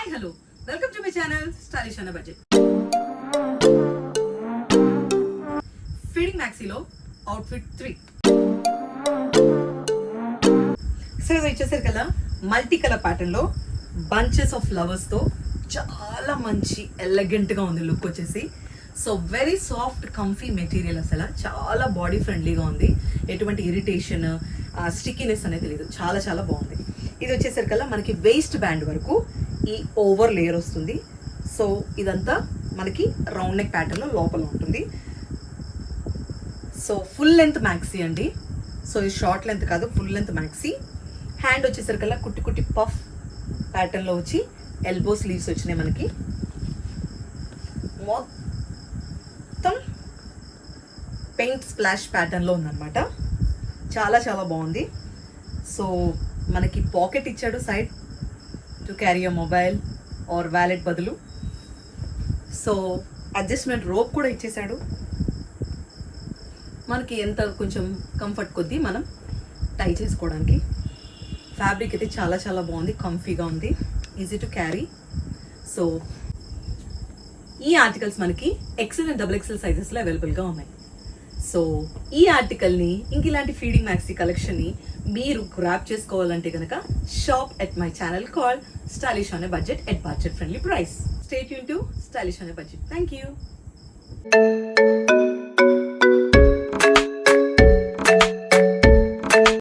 Hi hello welcome to my channel stylish on a budget. Feeding మ్యాక్సీలో outfit 3. So ఇది వచ్చేసరికి కదా మల్టీ కలర్ ప్యాటర్న్ లో బంచెస్ ఆఫ్ ఫ్లవర్స్ తో చాలా మంచి ఎలిగెంట్ గా ఉంది లుక్ వచ్చేసి. So very soft comfy material, అసలు చాలా బాడీ ఫ్రెండ్లీగా ఉంది. ఎటువంటి ఇరిటేషన్ స్టిక్కీనెస్ అనేది లేదు, చాలా చాలా బాగుంది. ఇది వచ్చేసరికల్లా మనకి వేస్ట్ బ్యాండ్ వరకు ఈ ఓవర్ లేయర్ వస్తుంది. సో ఇదంతా మనకి రౌండ్ నెక్ ప్యాటర్న్ లో లోపల ఉంటుంది. సో ఫుల్ లెంత్ మ్యాక్సీ అండి. సో ఇది షార్ట్ లెంత్ కాదు, ఫుల్ లెంత్ మ్యాక్సీ. హ్యాండ్ వచ్చేసరికల్లా కుట్టి కుట్టి పఫ్ ప్యాటర్న్ లో వచ్చి ఎల్బో స్లీవ్స్ వచ్చినాయి మనకి. మొత్తం పెయింట్ స్ప్లాష్ ప్యాటర్న్ లో ఉందన్నమాట. చాలా చాలా బాగుంది. సో మనకి పాకెట్ ఇచ్చాడు side to carry a mobile or wallet బదులు. సో అడ్జస్ట్మెంట్ రోప్ కూడా ఇచ్చేసాడు మనకి, ఎంత కొంచెం కంఫర్ట్ కొద్దీ మనం టై చేసుకోవడానికి. ఫ్యాబ్రిక్ అయితే చాలా చాలా బాగుంది, కంఫీగా ఉంది, ఈజీ టు క్యారీ. సో ఈ ఆర్టికల్స్ మనకి ఎక్సెల్ అండ్ డబుల్ ఎక్సెల్ సైజెస్లో అవైలబుల్గా ఉన్నాయి. సో ఈ ఆర్టికల్ని ఇంక ఇలాంటి ఫీడింగ్ మ్యాక్సీ కలెక్షన్ని మీరు గ్రాప్ చేసుకోవాలంటే కనుక shop at my channel call stylish on a budget at budget friendly price. Stay tune to stylish on a budget. Thank you.